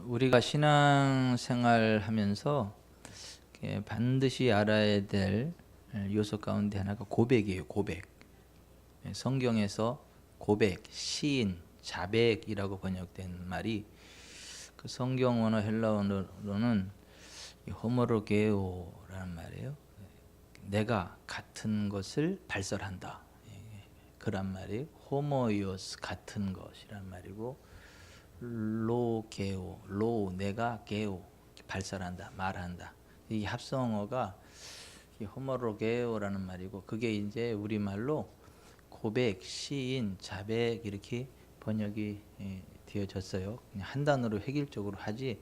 우리가 신앙생활 하면서 반드시 알아야 될 요소 가운데 하나가 고백이에요. 고백. 성경에서 고백, 시인, 자백이라고 번역된 말이 그 성경 원어 헬라어로는 호모로게오라는 말이에요. 내가 같은 것을 발설한다. 그런 말이 호모이오스 같은 것이란 말이고, 로게오, 로 내가 게오 발설한다, 말한다. 이 합성어가 호모로게오라는 말이고, 그게 이제 우리말로 고백, 시인, 자백 이렇게 번역이 되어졌어요. 그냥 한 단어로 획일적으로 하지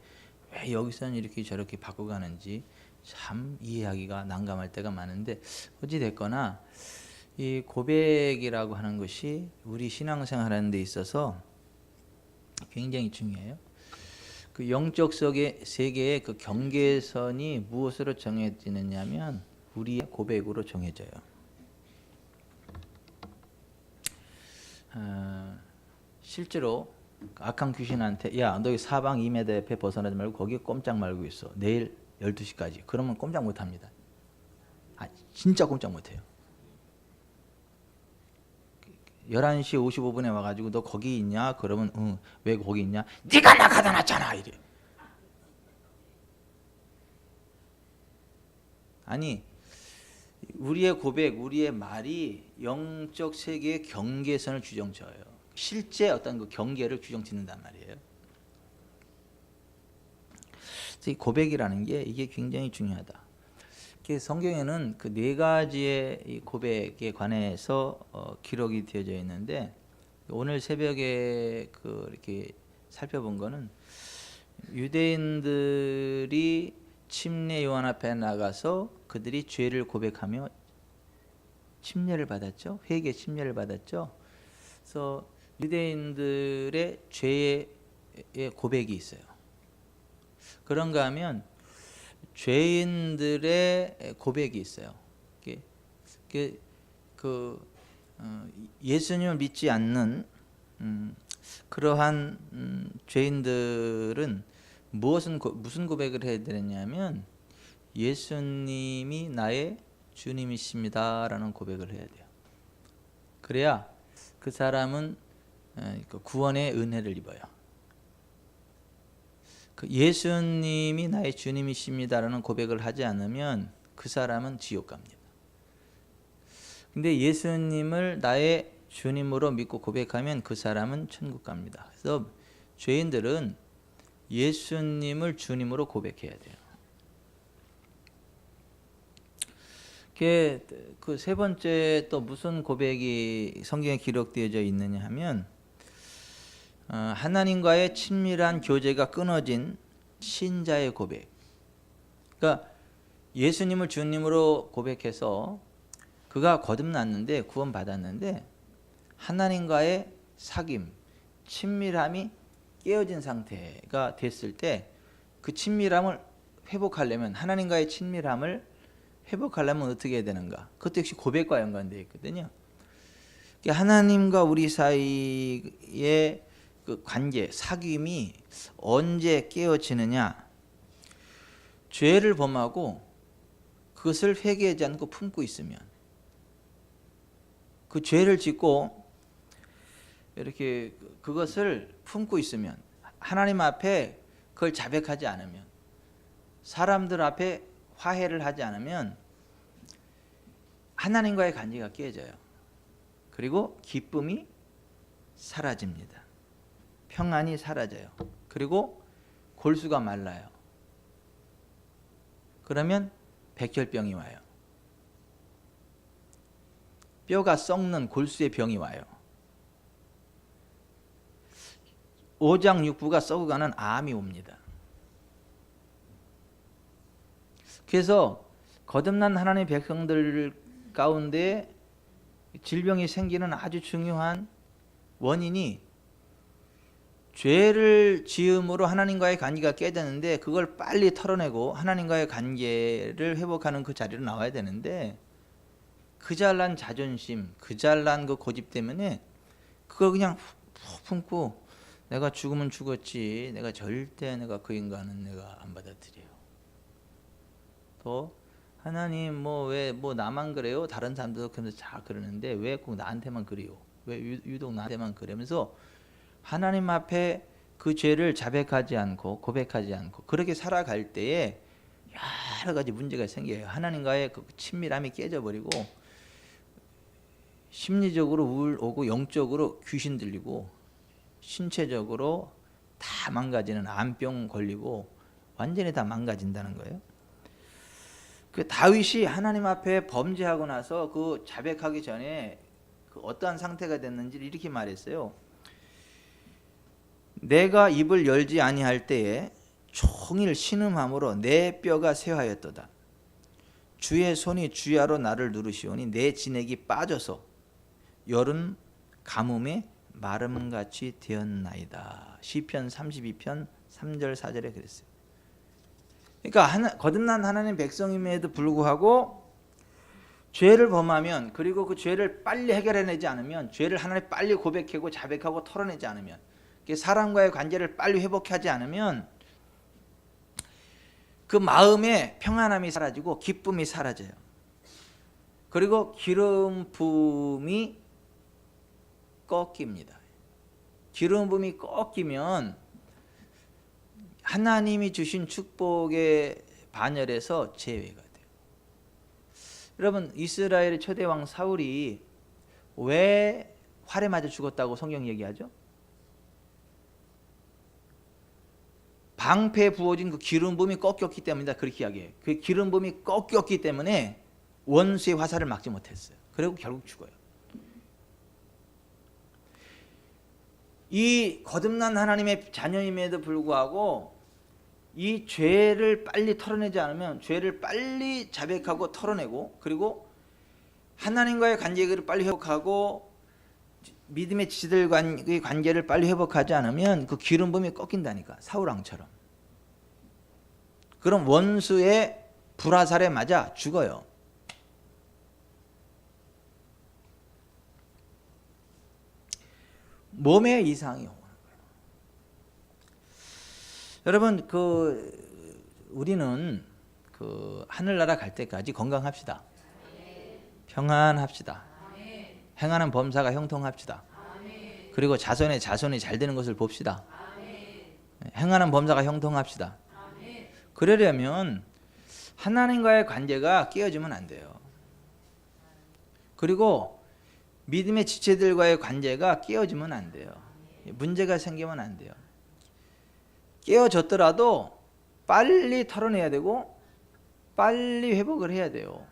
왜 여기서는 이렇게 저렇게 바꿔가는지 참 이해하기가 난감할 때가 많은데, 어찌 됐거나 이 고백이라고 하는 것이 우리 신앙생활 하는 데 있어서 굉장히 중요해요. 그 영적 세계의 그 경계선이 무엇으로 정해지느냐면 우리의 고백으로 정해져요. 실제로 악한 귀신한테 야, 너 사방 2m 옆에 벗어나지 말고 거기에 꼼짝 말고 있어. 내일 12시까지. 그러면 꼼짝 못합니다. 진짜 꼼짝 못해요. 11시 55분에 와가지고 너 거기 있냐? 그러면 응. 왜 거기 있냐? 네가 나 가다 놨잖아. 이래. 아니, 우리의 고백, 우리의 말이 영적 세계의 경계선을 규정져요. 실제 어떤 그 경계를 규정짓는단 말이에요. 그래서 이 고백이라는 게 이게 굉장히 중요하다. 성경에는 그 네 가지의 이 고백에 관해서 기록이 되어져 있는데, 오늘 새벽에 이렇게 살펴본 거는 유대인들이 침례 요한 앞에 나가서 그들이 죄를 고백하며 침례를 받았죠. 회개 침례를 받았죠. 그래서 유대인들의 죄의 고백이 있어요. 그런가 하면 죄인들의 고백이 있어요. 예수님을 믿지 않는 그러한 죄인들은 무슨 고백을 해야 되느냐면 예수님이 나의 주님이십니다라는 고백을 해야 돼요. 그래야 그 사람은 구원의 은혜를 입어요. 예수님이 나의 주님이십니다라는 고백을 하지 않으면 그 사람은 지옥 갑니다. 근데 예수님을 나의 주님으로 믿고 고백하면 그 사람은 천국 갑니다. 그래서 죄인들은 예수님을 주님으로 고백해야 돼요. 그 세 번째 또 무슨 고백이 성경에 기록되어져 있느냐 하면 하나님과의 친밀한 교제가 끊어진 신자의 고백. 그러니까 예수님을 주님으로 고백해서 그가 거듭났는데 구원받았는데 하나님과의 사귐, 친밀함이 깨어진 상태가 됐을 때 그 친밀함을 회복하려면, 하나님과의 친밀함을 회복하려면 어떻게 해야 되는가? 그것도 역시 고백과 연관되어 있거든요. 하나님과 우리 사이의 그 관계, 사귐이 언제 깨어지느냐? 죄를 범하고 그것을 회개하지 않고 품고 있으면, 그 죄를 짓고 이렇게 그것을 품고 있으면, 하나님 앞에 그걸 자백하지 않으면, 사람들 앞에 화해를 하지 않으면 하나님과의 관계가 깨져요. 그리고 기쁨이 사라집니다. 평안이 사라져요. 그리고 골수가 말라요. 그러면 백혈병이 와요. 뼈가 썩는 골수의 병이 와요. 오장육부가 썩어가는 암이 옵니다. 그래서 거듭난 하나님의 백성들 가운데 질병이 생기는 아주 중요한 원인이 죄를 지음으로 하나님과의 관계가 깨졌는데 그걸 빨리 털어내고 하나님과의 관계를 회복하는 그 자리로 나와야 되는데, 그 잘난 자존심, 그 잘난 그 고집 때문에 그걸 그냥 푹 품고 내가 죽으면 죽었지 내가 절대 내가 그 인간은 내가 안 받아들여요. 또 하나님 뭐 왜 뭐 나만 그래요? 다른 사람들도 다 그러는데 왜 꼭 나한테만 그래요? 왜 유독 나한테만 그러면서 하나님 앞에 그 죄를 자백하지 않고 고백하지 않고 그렇게 살아갈 때에 여러 가지 문제가 생겨요. 하나님과의 그 친밀함이 깨져버리고 심리적으로 우울 오고 영적으로 귀신 들리고 신체적으로 다 망가지는 암병 걸리고 완전히 다 망가진다는 거예요. 그 다윗이 하나님 앞에 범죄하고 나서 그 자백하기 전에 그 어떠한 상태가 됐는지를 이렇게 말했어요. 내가 입을 열지 아니할 때에 종일 신음함으로 내 뼈가 쇠하였도다. 주의 손이 주야로 나를 누르시오니 내 진액이 빠져서 열은 가뭄에 마름같이 되었나이다. 시편 32편 3절 4절에 그랬어요. 그러니까 거듭난 하나님 백성임에도 불구하고 죄를 범하면 그리고 그 죄를 빨리 해결해내지 않으면 죄를 하나님 빨리 고백하고 자백하고 털어내지 않으면 사람과의 관계를 빨리 회복하지 않으면 그 마음의 평안함이 사라지고 기쁨이 사라져요. 그리고 기름 부음이 꺾입니다. 기름 부음이 꺾이면 하나님이 주신 축복의 반열에서 제외가 돼요. 여러분 이스라엘의 초대왕 사울이 왜 활에 맞아 죽었다고 성경 얘기하죠? 방패에 부어진 그 기름 부음이 꺾였기 때문이다 그렇게 이야기해요. 그 기름 부음이 꺾였기 때문에 원수의 화살을 막지 못했어요. 그리고 결국 죽어요. 이 거듭난 하나님의 자녀임에도 불구하고 이 죄를 빨리 털어내지 않으면 죄를 빨리 자백하고 털어내고 그리고 하나님과의 관계를 빨리 회복하고 믿음의 지들과의 관계를 빨리 회복하지 않으면 그 기름 부음이 꺾인다니까. 사울왕처럼. 그럼 원수의 불화살에 맞아 죽어요. 몸에 이상이 오는 거예요. 여러분 우리는 하늘나라 갈 때까지 건강합시다. 평안합시다. 행하는 범사가 형통합시다. 그리고 자손이 잘 되는 것을 봅시다. 행하는 범사가 형통합시다. 그러려면 하나님과의 관계가 깨어지면 안 돼요. 그리고 믿음의 지체들과의 관계가 깨어지면 안 돼요. 문제가 생기면 안 돼요. 깨어졌더라도 빨리 털어내야 되고 빨리 회복을 해야 돼요.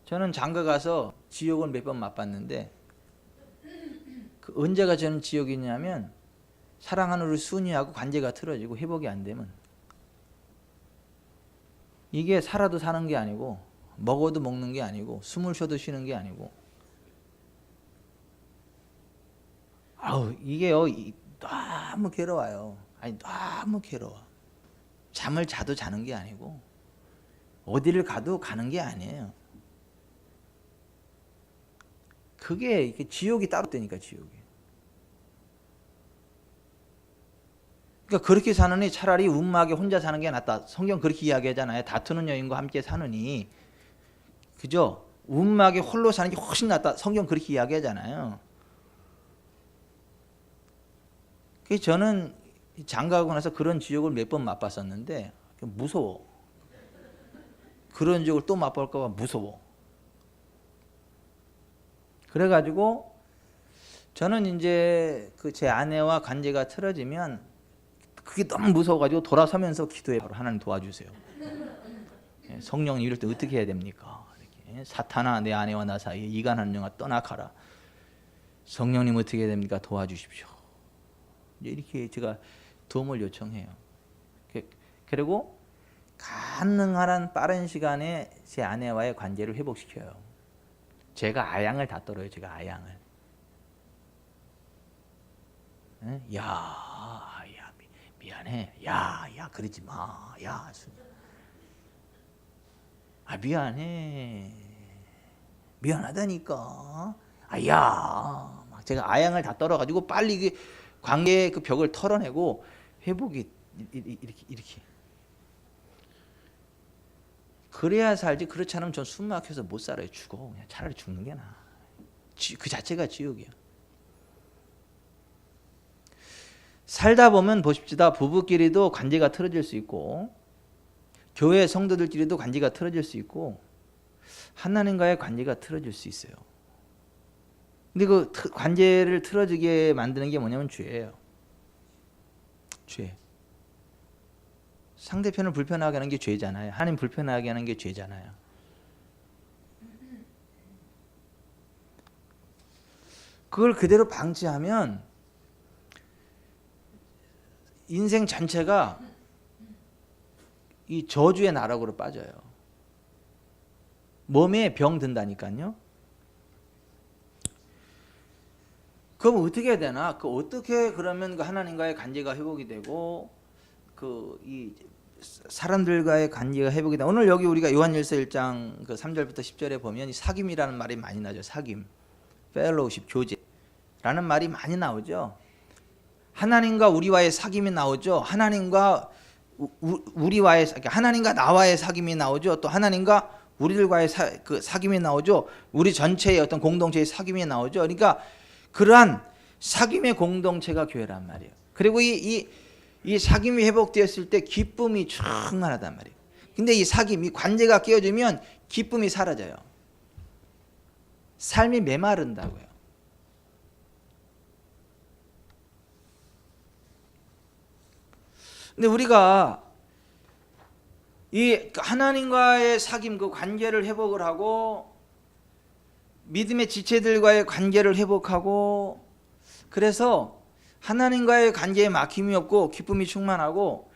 저는 장가 가서 지옥을 몇 번 맛봤는데 언제가 저는 지옥이냐면 사랑하는 우리 순이하고 관계가 틀어지고 회복이 안 되면 이게 살아도 사는 게 아니고 먹어도 먹는 게 아니고 숨을 쉬어도 쉬는 게 아니고 이게요 너무 괴로워요. 너무 괴로워. 잠을 자도 자는 게 아니고 어디를 가도 가는 게 아니에요. 그게 지옥이 따로 되니까 지옥이. 그러니까 그렇게 사느니 차라리 음악에 혼자 사는 게 낫다. 성경 그렇게 이야기하잖아요. 다투는 여인과 함께 사느니 그죠? 음악에 홀로 사는 게 훨씬 낫다. 성경 그렇게 이야기하잖아요. 그래서 저는 장가하고 나서 그런 지옥을 몇 번 맛봤었는데 무서워. 그런 지옥을 또 맛볼까 봐 무서워. 그래가지고 저는 이제 제 아내와 관계가 틀어지면 그게 너무 무서워가지고 돌아서면서 기도해. 바로 하나님 도와주세요. 성령님 이럴 때 어떻게 해야 됩니까? 이렇게. 사탄아 내 아내와 나 사이에 이간하는 영아 떠나가라. 성령님 어떻게 해야 됩니까? 도와주십시오. 이렇게 제가 도움을 요청해요. 그리고 가능한 한 빠른 시간에 제 아내와의 관계를 회복시켜요. 제가 아양을 다 떨어요. 제가 아양을. 야 미안해. 야 그러지 마. 야 미안해. 미안하다니까. 야 막 제가 아양을 다 떨어가지고 빨리 그 관계의 그 벽을 털어내고 회복이 이렇게 그래야 살지. 그렇지 않으면 전 숨 막혀서 못 살아요. 죽어. 그냥 차라리 죽는 게 나아. 그 자체가 지옥이야. 살다 보면 보십시다. 부부끼리도 관계가 틀어질 수 있고 교회 성도들끼리도 관계가 틀어질 수 있고 하나님과의 관계가 틀어질 수 있어요. 근데 그 관계를 틀어지게 만드는 게 뭐냐면 죄예요. 죄. 상대편을 불편하게 하는 게 죄잖아요. 하나님 불편하게 하는 게 죄잖아요. 그걸 그대로 방치하면 인생 전체가 이 저주의 나락으로 빠져요. 몸에 병 든다니까요. 그럼 어떻게 해야 되나? 어떻게 그러면 그 하나님과의 관계가 회복이 되고 이 사람들과의 관계가 회복이 되고 오늘 여기 우리가 요한일서 1장 그 3절부터 10절에 보면 이 사귐이라는 말이 많이 나죠. 사귐, 펠로우십, 교제라는 말이 많이 나오죠. 하나님과 우리와의 사귐이 나오죠. 하나님과 우리와의 하나님과 나와의 사귐이 나오죠. 또 하나님과 우리들과의 사귐이 나오죠. 우리 전체의 어떤 공동체의 사귐이 나오죠. 그러니까 그러한 사귐의 공동체가 교회란 말이에요. 그리고 이 사귐이 회복되었을 때 기쁨이 충만하단 말이에요. 근데 이 사귐, 이 관계가 깨어지면 기쁨이 사라져요. 삶이 메마른다고요. 근데 우리가 이 하나님과의 사귐 그 관계를 회복을 하고 믿음의 지체들과의 관계를 회복하고 그래서 하나님과의 관계에 막힘이 없고 기쁨이 충만하고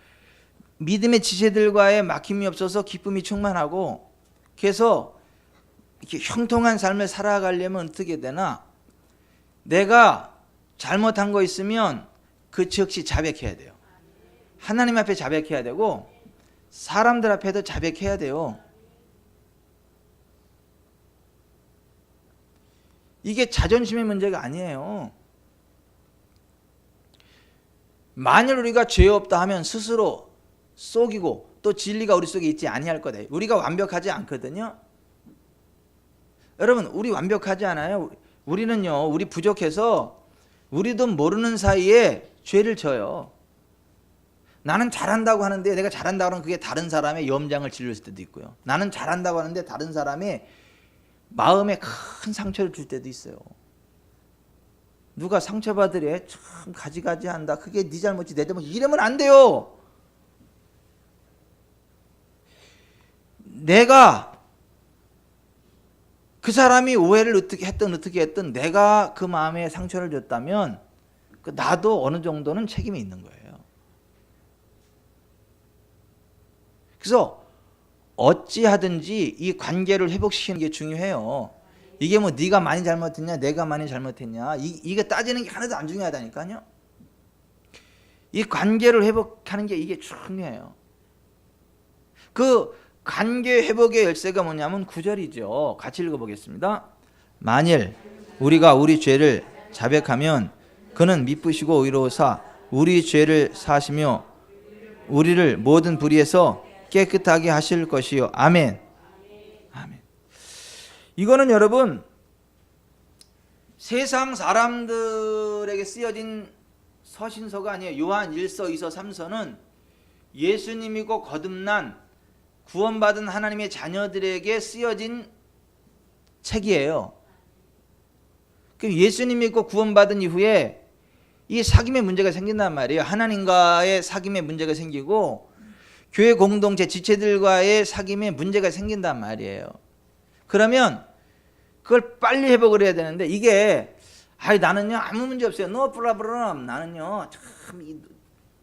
믿음의 지체들과의 막힘이 없어서 기쁨이 충만하고 그래서 이렇게 형통한 삶을 살아가려면 어떻게 되나? 내가 잘못한 거 있으면 그 즉시 자백해야 돼요. 하나님 앞에 자백해야 되고 사람들 앞에도 자백해야 돼요. 이게 자존심의 문제가 아니에요. 만일 우리가 죄 없다 하면 스스로 속이고 또 진리가 우리 속에 있지 아니할 거다. 우리가 완벽하지 않거든요. 여러분 우리 완벽하지 않아요. 우리는요 우리 부족해서 우리도 모르는 사이에 죄를 져요. 나는 잘한다고 하는데 내가 잘한다고 하면 그게 다른 사람의 염장을 질릴 때도 있고요. 나는 잘한다고 하는데 다른 사람의 마음에 큰 상처를 줄 때도 있어요. 누가 상처받으래 참 가지가지한다. 그게 네 잘못이지 내 잘못이지 이러면 안 돼요. 내가 그 사람이 오해를 어떻게 했든 내가 그 마음에 상처를 줬다면 나도 어느 정도는 책임이 있는 거예요. 그래서 어찌하든지 이 관계를 회복시키는 게 중요해요. 이게 뭐 네가 많이 잘못했냐 내가 많이 잘못했냐 이게 따지는 게 하나도 안 중요하다니까요. 이 관계를 회복하는 게 이게 중요해요. 그 관계 회복의 열쇠가 뭐냐면 9절이죠. 같이 읽어보겠습니다. 만일 우리가 우리 죄를 자백하면 그는 미쁘시고 의로우사 우리 죄를 사시며 우리를 모든 불의에서 깨끗하게 하실 것이요. 아멘. 아멘. 이거는 여러분 세상 사람들에게 쓰여진 서신서가 아니에요. 요한 1서, 2서, 3서는 예수님이고 거듭난 구원받은 하나님의 자녀들에게 쓰여진 책이에요. 예수님이 있고 구원받은 이후에 이 사귐의 문제가 생긴단 말이에요. 하나님과의 사귐의 문제가 생기고 교회 공동체 지체들과의 사귐에 문제가 생긴단 말이에요. 그러면 그걸 빨리 회복을 해야 되는데 이게 나는요 아무 문제 없어요. No problem. 나는요 참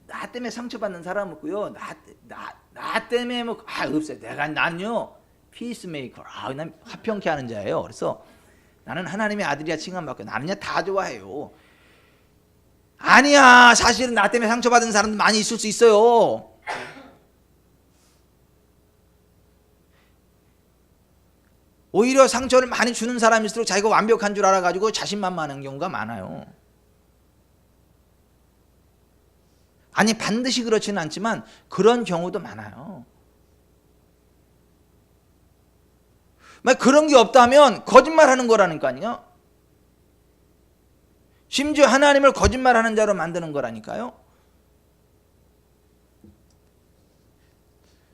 나 때문에 상처받는 사람 없고요. 나 때문에 뭐 없어요. 나는요 피스메이커. 난 화평케 하는 자예요. 그래서 나는 하나님의 아들이야 칭함받고 나는요 다 좋아해요. 아니야. 사실은 나 때문에 상처받은 사람도 많이 있을 수 있어요. 오히려 상처를 많이 주는 사람일수록 자기가 완벽한 줄 알아가지고 자신만만한 경우가 많아요. 아니 반드시 그렇지는 않지만 그런 경우도 많아요. 그런 게 없다면 거짓말하는 거라니까요. 심지어 하나님을 거짓말하는 자로 만드는 거라니까요.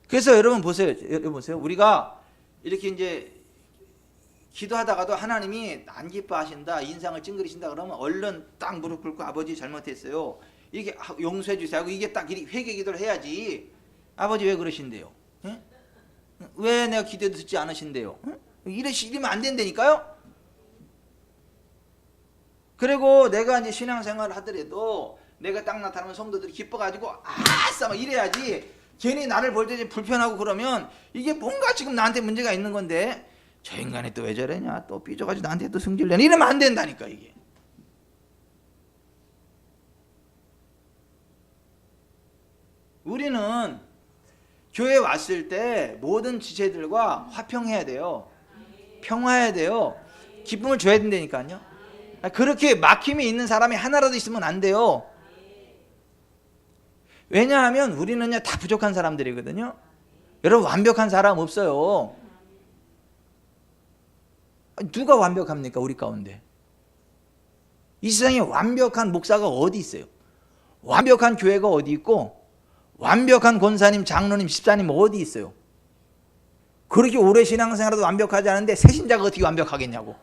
그래서 여러분 보세요. 우리가 이렇게 이제 기도하다가도 하나님이 안 기뻐하신다, 인상을 찡그리신다 그러면 얼른 딱 무릎 꿇고 아버지 잘못했어요, 이게 용서해 주세요 하고 이게 딱 회개 기도를 해야지. 아버지 왜 그러신대요? 예? 왜 내가 기도해도 듣지 않으신대요? 이러면 안 된다니까요. 그리고 내가 이제 신앙생활을 하더라도 내가 딱 나타나면 성도들이 기뻐가지고 아싸 막 이래야지. 괜히 나를 볼 때 불편하고 그러면 이게 뭔가 지금 나한테 문제가 있는 건데 저 인간이 또 왜 저러냐, 또 삐져가지고 나한테 또 승질내냐, 이러면 안 된다니까. 이게 우리는 교회 왔을 때 모든 지체들과 화평해야 돼요. 평화해야 돼요. 기쁨을 줘야 된다니까요. 그렇게 막힘이 있는 사람이 하나라도 있으면 안 돼요. 왜냐하면 우리는요 다 부족한 사람들이거든요. 여러분 완벽한 사람 없어요. 누가 완벽합니까? 우리 가운데 이 세상에 완벽한 목사가 어디 있어요? 완벽한 교회가 어디 있고 완벽한 권사님, 장로님, 집사님 어디 있어요? 그렇게 오래 신앙생활도 완벽하지 않은데 새신자가 어떻게 완벽하겠냐고.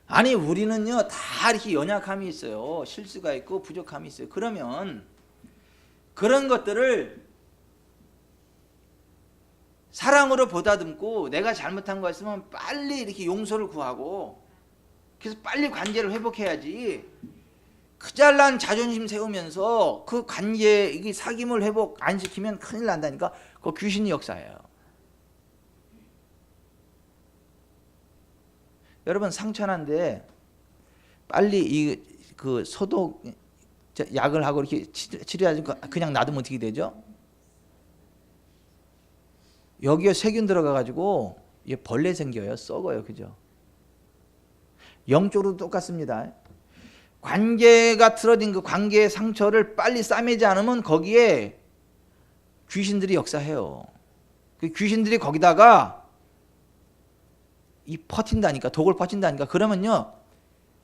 아니 우리는요 다 이렇게 연약함이 있어요. 실수가 있고 부족함이 있어요. 그러면 그런 것들을 사랑으로 보다듬고 내가 잘못한 거 있으면 빨리 이렇게 용서를 구하고 그래서 빨리 관계를 회복해야지. 그 잘난 자존심 세우면서 그 관계 이게 사귐을 회복 안 시키면 큰일 난다니까. 그거 귀신의 역사예요. 여러분 상처난데 빨리 그 소독 약을 하고 이렇게 치료하지 그냥 놔두면 어떻게 되죠? 여기에 세균 들어가 가지고 벌레 생겨요. 썩어요. 그죠? 영적으로도 똑같습니다. 관계가 틀어진 그 관계의 상처를 빨리 싸매지 않으면 거기에 귀신들이 역사해요. 그 귀신들이 거기다가 퍼진다니까, 독을 퍼진다니까. 그러면요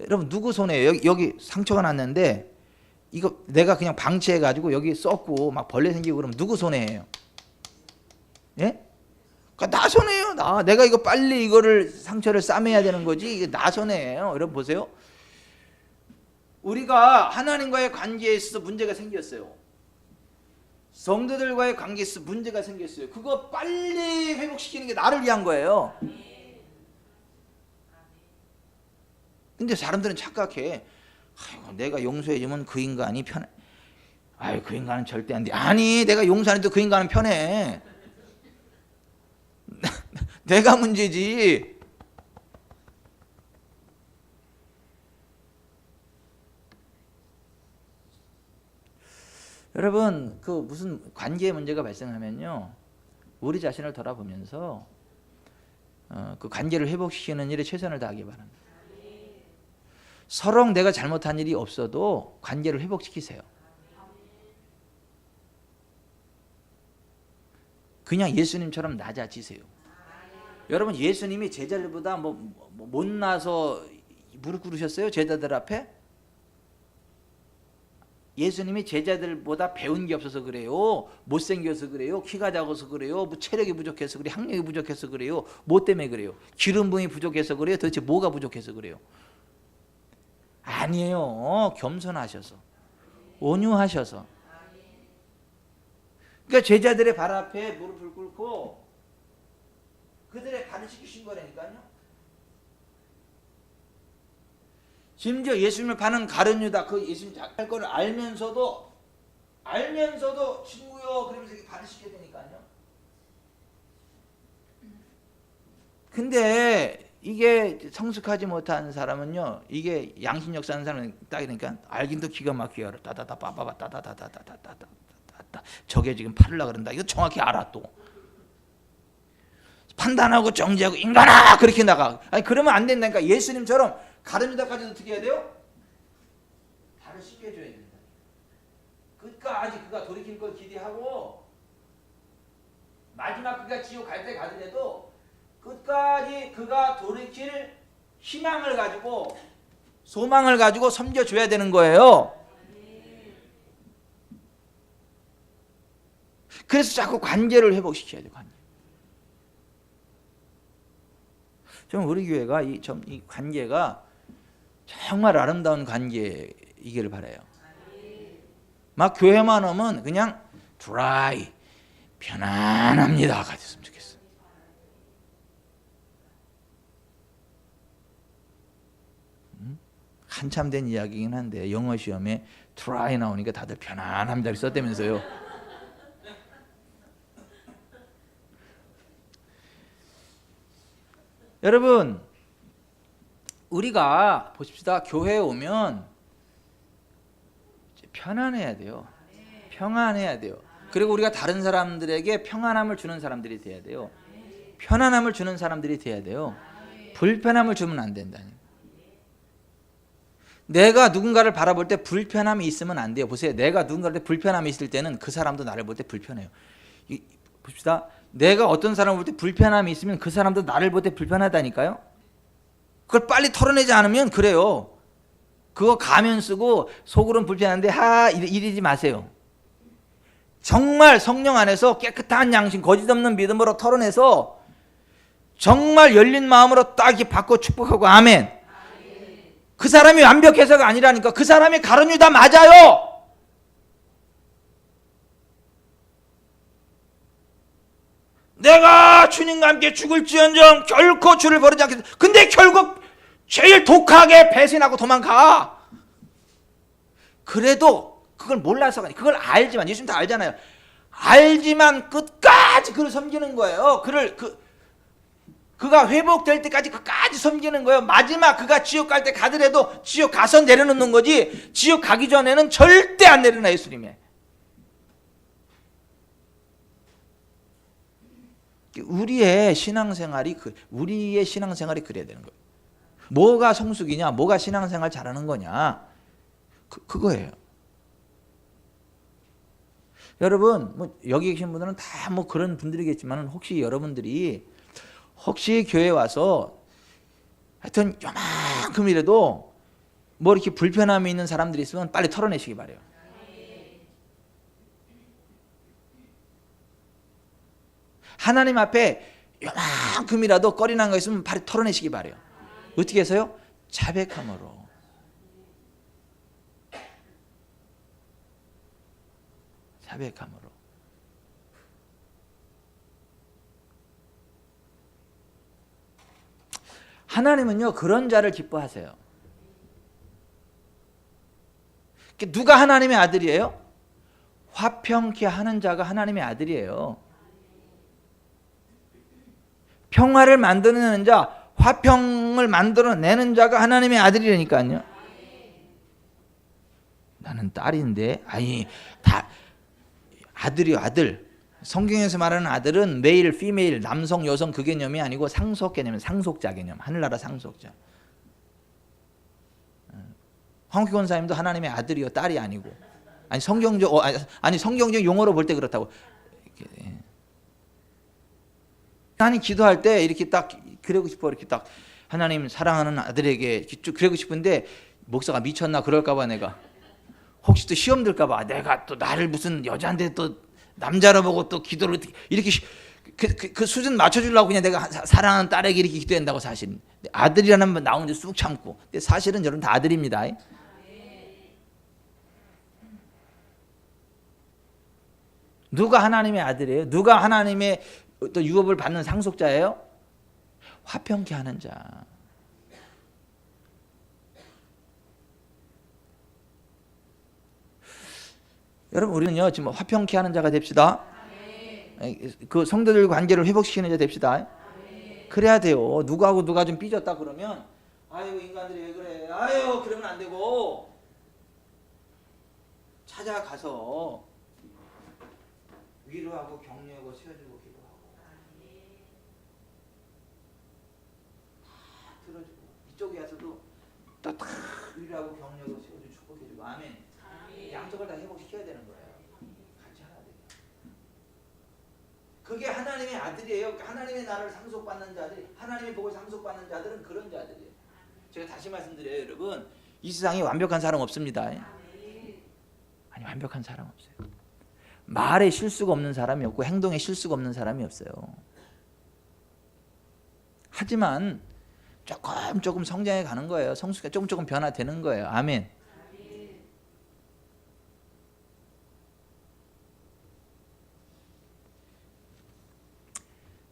여러분 누구 손에 여기 상처가 났는데 이거 내가 그냥 방치해 가지고 여기 썩고 막 벌레 생기고 그러면 누구 손해예요? 예? 그러니까 나 손해예요. 내가 이거 빨리 이거를 상처를 싸매야 되는 거지. 이게 나 손해예요. 여러분 보세요. 우리가 하나님과의 관계에 있어서 문제가 생겼어요. 성도들과의 관계에 있어서 문제가 생겼어요. 그거 빨리 회복시키는 게 나를 위한 거예요. 근데 사람들은 착각해. 아이고, 내가 용서해주면 그 인간이 편해. 아유, 그 인간은 절대 안 돼. 아니, 내가 용서 안 해도 그 인간은 편해. 내가 문제지. 여러분, 그 무슨 관계의 문제가 발생하면요, 우리 자신을 돌아보면서 그 관계를 회복시키는 일에 최선을 다하기 바랍니다. 서로 내가 잘못한 일이 없어도 관계를 회복시키세요. 그냥 예수님처럼 낮아지세요. 여러분 예수님이 제자들보다 못나서 무릎 꿇으셨어요? 제자들 앞에? 예수님이 제자들보다 배운 게 없어서 그래요? 못생겨서 그래요? 키가 작아서 그래요? 체력이 부족해서 그래요? 학력이 부족해서 그래요? 뭐 때문에 그래요? 기름 부음이 부족해서 그래요? 도대체 뭐가 부족해서 그래요? 아니에요. 겸손하셔서 온유하셔서. 그러니까 제자들의 발 앞에 무릎을 꿇고 그들의 발을 씻기신 거라니까요. 심지어 예수님을 파는 가룟 유다 그 예수님 할 거를 알면서도 친구요 그러면서 발을 씻겨야 되니까요. 근데 이게 성숙하지 못한 사람은요, 이게 양심력 사는 사람은 딱 그러니까 알긴도 기가 막히게 알아. 따다다 빠바바 따다다다다다다다. 저게 지금 팔으려 그런다. 이거 정확히 알아 또. 판단하고 정죄하고 인간아 그렇게 나가. 아니 그러면 안 된다니까. 예수님처럼 가룟유다까지도 어떻게 해야 돼요? 발을 씻게 해줘야 된다. 끝까지 그가 돌이킬 걸 기대하고 마지막 그가 지옥 갈 때 가더라도 끝까지 그가 돌이킬 희망을 가지고 소망을 가지고 섬겨줘야 되는 거예요. 그래서 자꾸 관계를 회복시켜야 돼요. 관계. 좀 우리 교회가 이 관계가 정말 아름다운 관계이기를 바라요. 막 교회만 오면 그냥 드라이 편안합니다 가졌으면 좋겠어. 한참 된 이야기긴 한데 영어 시험에 try 나오니까 다들 편안합니다 썼다면서요. 여러분 우리가 보십시다. 교회에 오면 편안해야 돼요. 평안해야 돼요. 그리고 우리가 다른 사람들에게 평안함을 주는 사람들이 돼야 돼요. 편안함을 주는 사람들이 돼야 돼요. 불편함을 주면 안 된다니. 내가 누군가를 바라볼 때 불편함이 있으면 안 돼요. 보세요. 내가 누군가한테 불편함이 있을 때는 그 사람도 나를 볼 때 불편해요. 봅시다. 내가 어떤 사람을 볼 때 불편함이 있으면 그 사람도 나를 볼 때 불편하다니까요. 그걸 빨리 털어내지 않으면 그래요. 그거 가면 쓰고 속으로는 불편한데 이러지 마세요. 정말 성령 안에서 깨끗한 양심 거짓 없는 믿음으로 털어내서 정말 열린 마음으로 딱 이렇게 받고 축복하고 아멘. 그 사람이 완벽해서가 아니라니까. 그 사람이 가룟유다 맞아요. 내가 주님과 함께 죽을지언정 결코 주를 버리지 않겠다. 근데 결국 제일 독하게 배신하고 도망가. 그래도 그걸 몰라서가 아니라 그걸 알지만 예수님 다 알잖아요. 알지만 끝까지 그를 섬기는 거예요. 그가 회복될 때까지 끝까지 섬기는 거예요. 마지막 그가 지옥 갈 때 가더라도 지옥 가서 내려놓는 거지 지옥 가기 전에는 절대 안 내려놔 예수님이. 우리의 신앙생활이 그래야 되는 거예요. 뭐가 성숙이냐, 뭐가 신앙생활 잘하는 거냐, 그거예요. 여러분, 뭐 여기 계신 분들은 다 뭐 그런 분들이겠지만 혹시 여러분들이 교회 와서 하여튼 요만큼이라도 뭐 이렇게 불편함이 있는 사람들이 있으면 빨리 털어내시기 바래요. 하나님 앞에 요만큼이라도 꺼리난 거 있으면 빨리 털어내시기 바래요. 어떻게 해서요? 자백함으로. 하나님은요 그런 자를 기뻐하세요. 누가 하나님의 아들이에요? 화평케 하는 자가 하나님의 아들이에요. 평화를 만들어내는 자, 화평을 만들어내는 자가 하나님의 아들이라니까요. 나는 딸인데, 아니 다 아들이요, 아들. 성경에서 말하는 아들은 메일, 피메일, 남성, 여성 그 개념이 아니고 상속 개념이에요. 상속자 개념. 하늘나라 상속자. 황옥희 권사님도 하나님의 아들이요, 딸이 아니고. 아니 성경적 용어로 볼 때 그렇다고. 아니 기도할 때 이렇게 딱 그러고 싶어. 이렇게 딱 하나님 사랑하는 아들에게 쭉 그러고 싶은데 목사가 미쳤나 그럴까봐 내가. 혹시 또 시험 들까봐 내가 또 나를 무슨 여자한테 또 남자로 보고 또 기도를 이렇게 그 수준 맞춰주려고 그냥 내가 사랑하는 딸에게 이렇게 기도한다고. 사실 아들이라는 말 나오는데 쑥 참고. 근데 사실은 저는 다 아들입니다. 누가 하나님의 아들이에요? 누가 하나님의 또 유업을 받는 상속자예요? 화평케 하는 자. 여러분 우리는요 지금 화평케 하는 자가 됩시다. 그 성도들 관계를 회복시키는 자 됩시다. 그래야 돼요. 누구하고 누가 좀 삐졌다 그러면 아유 인간들이 왜 그래, 아유 그러면 안 되고 찾아가서 위로하고 격려하고 세워주고 기도하고. 이쪽에 와서도 또 다 위로하고 격려하고 세워주고 축복해주고 아멘. 양쪽을 다 회복시켜야 되는 거예요. 같이 하나 돼요. 그게 하나님의 아들이에요. 하나님의 나라를 상속받는 자들이, 하나님의 복을 상속받는 자들은 그런 자들이에요. 제가 다시 말씀드려요, 여러분. 이 세상에 완벽한 사람 없습니다. 아니, 완벽한 사람 없어요. 말에 실수가 없는 사람이 없고 행동에 실수가 없는 사람이 없어요. 하지만 조금 성장해 가는 거예요. 성숙해 조금 변화되는 거예요. 아멘.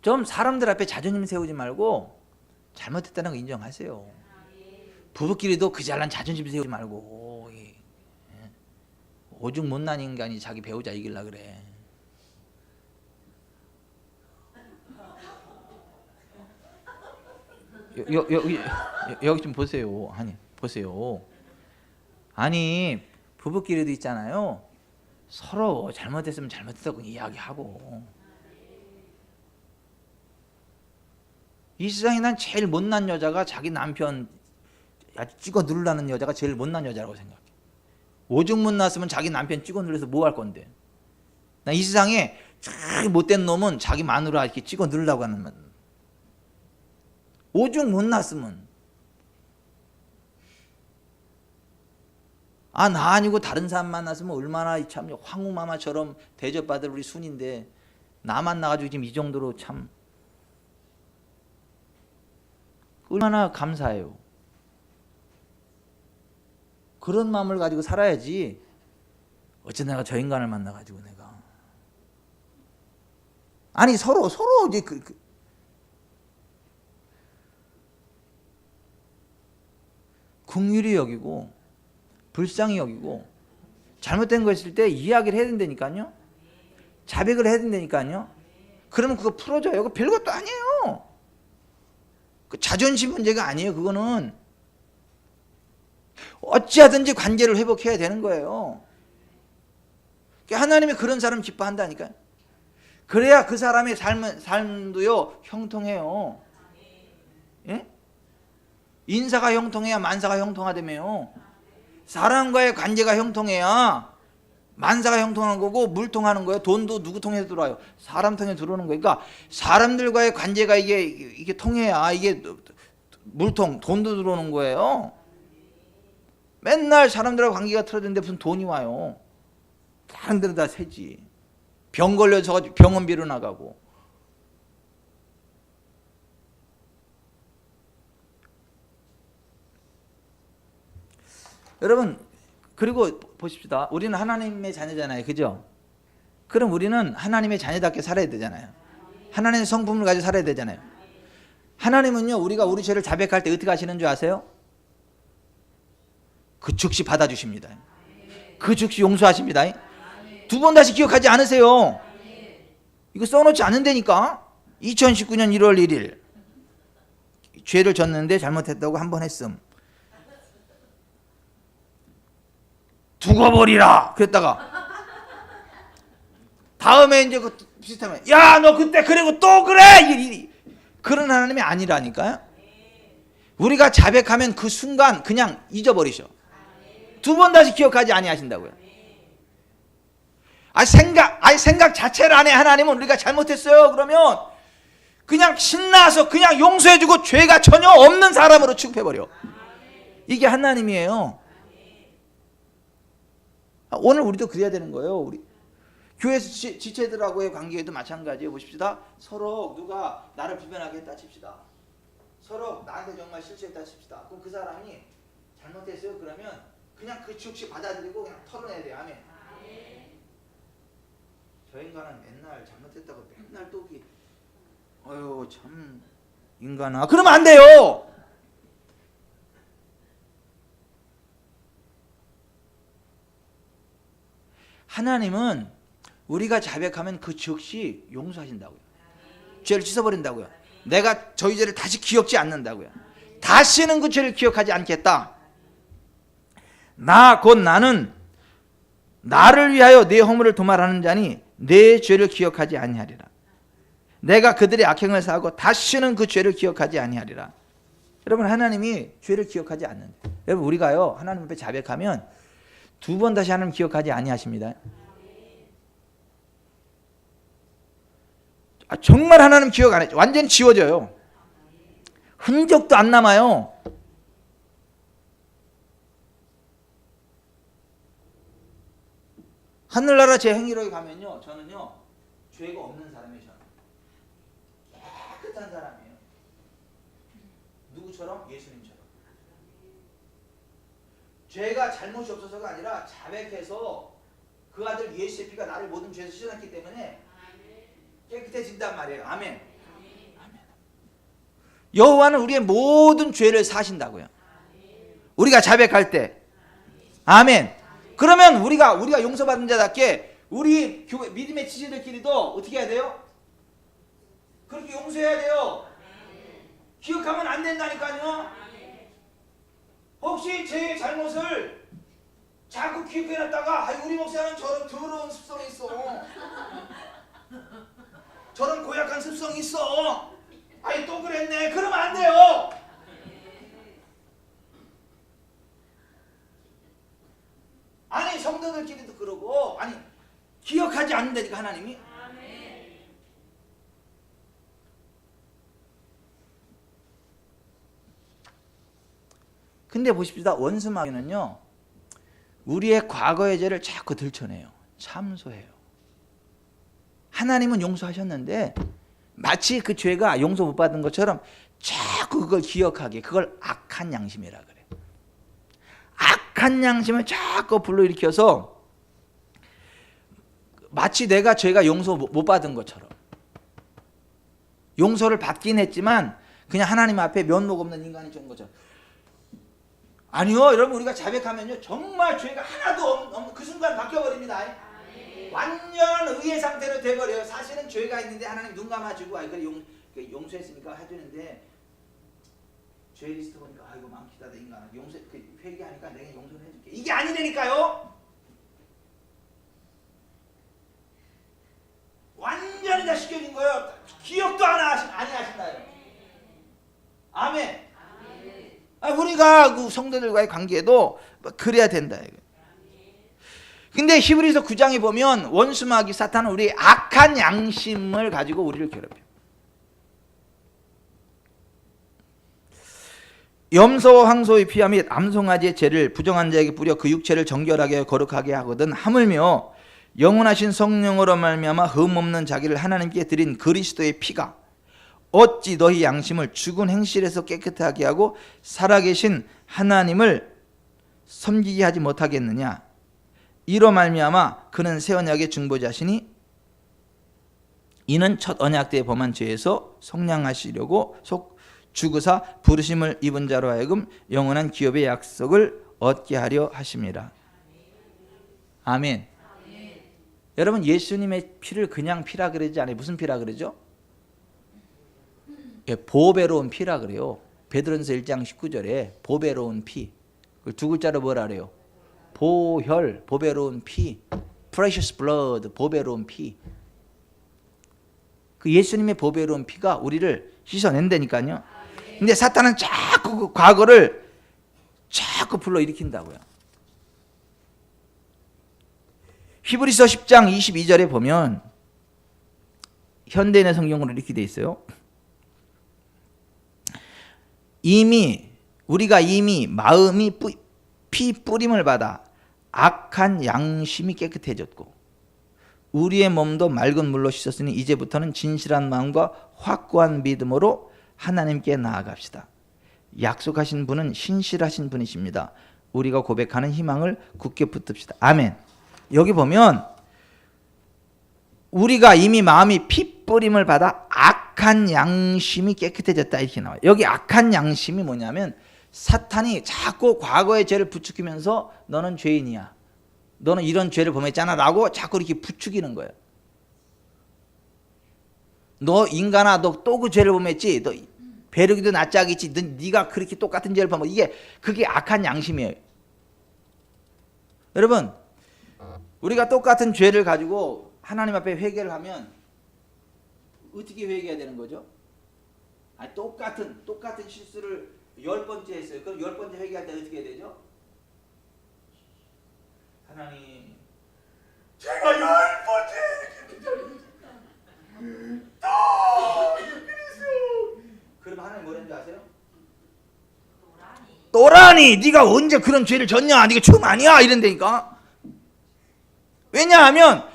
좀 사람들 앞에 자존심 세우지 말고 잘못했다는 거 인정하세요. 부부끼리도 그 잘난 자존심 세우지 말고 오죽 못난 인간이 자기 배우자 이길라 그래. 여기 좀 보세요. 아니 보세요. 아니 부부끼리도 있잖아요. 서로 잘못했으면 잘못했다고 이야기하고. 이 세상에 난 제일 못난 여자가 자기 남편 아주 찍어 누르라는 여자가 제일 못난 여자라고 생각해. 오죽 못났으면 자기 남편 찍어 누르서 뭐 할 건데. 난 이 세상에 제일 못된 놈은 자기 마누라 이렇게 찍어 누르려고 하는 놈. 오죽 못났으면. 나 아니고 다른 사람 만났으면 얼마나 참 황후마마처럼 대접받을 우리 순인데 나 만나가지고 지금 이 정도로 참 얼마나 감사해요. 그런 마음을 가지고 살아야지. 어째 내가 저 인간을 만나가지고 내가. 아니 서로 이제 긍휼히 여기고 불쌍히 여기고 잘못된 거 있을 때 이야기를 해야 된다니까요. 자백을 해야 된다니까요. 그러면 그거 풀어줘요. 그거 별것도 아니에요. 그 자존심 문제가 아니에요. 그거는 어찌하든지 관계를 회복해야 되는 거예요. 하나님이 그런 사람 기뻐한다니까요. 그래야 그 사람의 삶도요 형통해요. 예? 인사가 형통해야 만사가 형통하다며요. 사람과의 관계가 형통해야 만사가 형통하는 거고 물 통하는 거예요. 돈도 누구 통해서 들어와요? 사람 통해 들어오는 거예요. 그러니까 사람들과의 관계가 이게 통해야 이게 물통, 돈도 들어오는 거예요. 맨날 사람들하고 관계가 틀어졌는데 무슨 돈이 와요? 다른 데로 다 새지. 병 걸려서 병원비로 나가고. 여러분 그리고 보십시다. 우리는 하나님의 자녀잖아요. 그죠? 그럼 우리는 하나님의 자녀답게 살아야 되잖아요. 하나님의 성품을 가지고 살아야 되잖아요. 하나님은요 우리가 우리 죄를 자백할 때 어떻게 하시는 줄 아세요? 그 즉시 받아주십니다. 그 즉시 용서하십니다. 두 번 다시 기억하지 않으세요. 이거 써놓지 않은다니까. 2019년 1월 1일 죄를 졌는데 잘못했다고 한 번 했음. 두고 버리라 그랬다가 다음에 이제 그 비슷하면 야 너 그때 그리고 또 그래 그런 하나님이 아니라니까요. 우리가 자백하면 그 순간 그냥 잊어버리셔. 두 번 다시 기억하지 아니하신다고요. 생각 자체를 안 해. 하나님은 우리가 잘못했어요 그러면 그냥 신나서 그냥 용서해주고 죄가 전혀 없는 사람으로 취급해버려. 이게 하나님이에요. 오늘 우리도 그래야 되는 거예요. 우리 교회에서 지체들하고의 관계에도 마찬가지예요. 보십시다. 서로 누가 나를 불편하게 했다 칩시다. 서로 나한테 정말 실수했다 칩시다. 그럼 그 사람이 잘못했어요 그러면 그냥 그 즉시 받아들이고 그냥 털어내야 돼요. 아멘. 저 인간은 맨날 잘못했다고 맨날 또기 어휴 참 인간아 그러면 안 돼요. 하나님은 우리가 자백하면 그 즉시 용서하신다고요. 죄를 씻어버린다고요. 내가 저희 죄를 다시 기억지 않는다고요. 다시는 그 죄를 기억하지 않겠다. 곧 나는 나를 위하여 내 허물을 도말하는 자니 내 죄를 기억하지 아니하리라. 내가 그들의 악행을 사하고 다시는 그 죄를 기억하지 아니하리라. 여러분 하나님이 죄를 기억하지 않는데 여러분 우리가요 하나님 앞에 자백하면 2번 다시 하나님 기억하지 아니하십니다. 정말 하나님 기억 안 해. 완전 지워져요. 흔적도 안 남아요. 하늘나라 제 행위로에 가면요 저는요 죄가 없는 사람이에요. 저는 깨끗한 사람이에요. 누구처럼? 예수님처럼. 죄가 잘못이 없어서가 아니라 자백해서 그 아들 예수의 피가 나를 모든 죄에서 씻어놨기 때문에 깨끗해진단 말이에요. 아멘. 아멘. 여호와는 우리의 모든 죄를 사신다고요. 우리가 자백할 때. 아멘. 그러면 우리가 용서받은 자답게 우리 교회 믿음의 지체들끼리도 어떻게 해야 돼요? 그렇게 용서해야 돼요. 기억하면 안 된다니까요. 혹시 제 잘못을 자꾸 기억해놨다가 우리 목사는 저런 더러운 습성이 있어. 저런 고약한 습성이 있어. 또 그랬네. 그러면 안 돼요. 아니 성도들끼리도 그러고 기억하지 않는다니까 하나님이. 근데 보십시다. 원수마귀는요 우리의 과거의 죄를 자꾸 들춰내요. 참소해요. 하나님은 용서하셨는데 마치 그 죄가 용서 못 받은 것처럼 자꾸 그걸 기억하게. 그걸 악한 양심이라 그래요. 악한 양심을 자꾸 불러일으켜서 마치 내가 죄가 용서 못 받은 것처럼. 용서를 받긴 했지만 그냥 하나님 앞에 면목 없는 인간이 된 것처럼. 아니요 여러분 우리가 자백하면요 정말 죄가 하나도 없는 그 순간 바뀌어버립니다. 완전한 의의 상태로 돼버려요. 사실은 죄가 있는데 하나님 눈 감아주고 용서했으니까 해주는데 죄 리스트 보니까 이거 많기다 내 인간아. 회개하니까 내가 용서를 해줄게. 이게 아니라니까요. 완전히 다 시켜진 거예요. 기억도 안 하신다요. 아멘. 우리가 그 성도들과의 관계도 그래야 된다. 근데 히브리서 9장에 보면 원수마귀 사탄은 우리의 악한 양심을 가지고 우리를 괴롭혀요. 염소와 황소의 피와 및 암송아지의 죄를 부정한 자에게 뿌려 그 육체를 정결하게 거룩하게 하거든 하물며 영원하신 성령으로 말미암아 흠없는 자기를 하나님께 드린 그리스도의 피가 어찌 너희 양심을 죽은 행실에서 깨끗하게 하고 살아계신 하나님을 섬기게 하지 못하겠느냐. 이로 말미암아 그는 새 언약의 중보자시니 이는 첫 언약 때에 범한 죄에서 속량하시려고 죽으사 부르심을 입은 자로 하여금 영원한 기업의 약속을 얻게 하려 하심이라. 아멘. 여러분 예수님의 피를 그냥 피라 그러지 않아요. 무슨 피라 그러죠? 보배로운 피라 그래요. 베드로전서 1장 19절에 보배로운 피. 두 글자로 뭐라 그래요? 보혈, 보배로운 피. precious blood, 보배로운 피. 그 예수님의 보배로운 피가 우리를 씻어낸다니까요. 근데 사탄은 자꾸 그 과거를 자꾸 불러일으킨다고요. 히브리서 10장 22절에 보면 현대인의 성경으로 이렇게 돼 있어요. 우리가 이미 마음이 피 뿌림을 받아 악한 양심이 깨끗해졌고 우리의 몸도 맑은 물로 씻었으니 이제부터는 진실한 마음과 확고한 믿음으로 하나님께 나아갑시다. 약속하신 분은 신실하신 분이십니다. 우리가 고백하는 희망을 굳게 붙듭시다. 아멘. 여기 보면 우리가 이미 마음이 피 뿌림을 받아 악한 양심이 깨끗해졌다 이렇게 나와요. 여기 악한 양심이 뭐냐면 사탄이 자꾸 과거의 죄를 부추기면서 너는 죄인이야. 너는 이런 죄를 범했잖아 라고 자꾸 이렇게 부추기는 거예요. 너 인간아 너 또 그 죄를 범했지. 너 배르기도 낯짝이 있지. 네가 그렇게 똑같은 죄를 범했. 그게 악한 양심이에요. 여러분 우리가 똑같은 죄를 가지고 하나님 앞에 회개를 하면 어떻게 회개해야 되는 거죠? 똑같은 실수를 10번째 했어요. 그럼 10번째 회개할 때 어떻게 해야 되죠? 하나님, 제가 10번째 그랬어요. 그럼 하나님 뭐라는 줄 아세요? 또라니, 네가 언제 그런 죄를 졌냐? 네가 처음 아니야? 이런다니까. 왜냐하면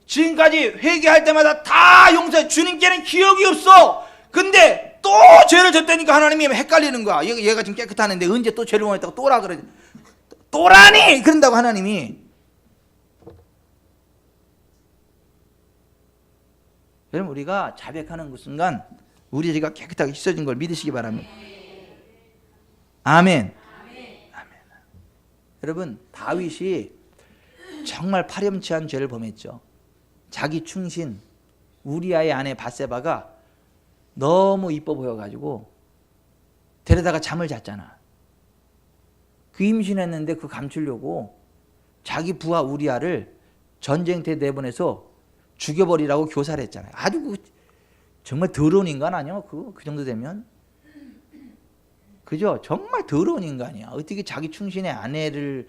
지금까지 회개할 때마다 다 용서해. 주님께는 기억이 없어. 근데 또 죄를 졌다니까 하나님이 헷갈리는 거야. 얘가 지금 깨끗하는데 언제 또 죄를 범했다고 또라 그래. 또라니! 그런다고 하나님이. 여러분, 우리가 자백하는 그 순간 우리 죄가 깨끗하게 씻어진 걸 믿으시기 바랍니다. 아멘. 아멘. 여러분, 다윗이 정말 파렴치한 죄를 범했죠. 자기 충신 우리아의 아내 밧세바가 너무 이뻐 보여가지고 데려다가 잠을 잤잖아. 그 임신했는데 그 감추려고 자기 부하 우리아를 전쟁터에 내보내서 죽여버리라고 교사를 했잖아요. 아주 그 정말 더러운 인간 아니야? 그 정도 되면. 그죠? 정말 더러운 인간이야. 어떻게 자기 충신의 아내를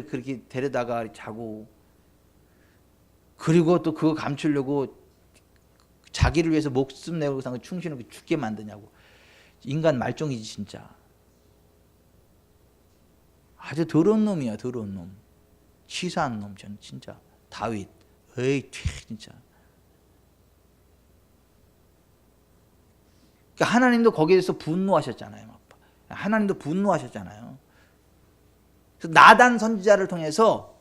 그렇게 데려다가 자고, 그리고 또 그거 감추려고 자기를 위해서 목숨 내고 산 충신을 죽게 만드냐고. 인간 말종이지 진짜. 아주 더러운 놈이야. 더러운 놈. 치사한 놈. 전 진짜. 다윗. 에이 진짜. 그러니까 하나님도 거기에 대해서 분노하셨잖아요. 하나님도 분노하셨잖아요. 그래서 나단 선지자를 통해서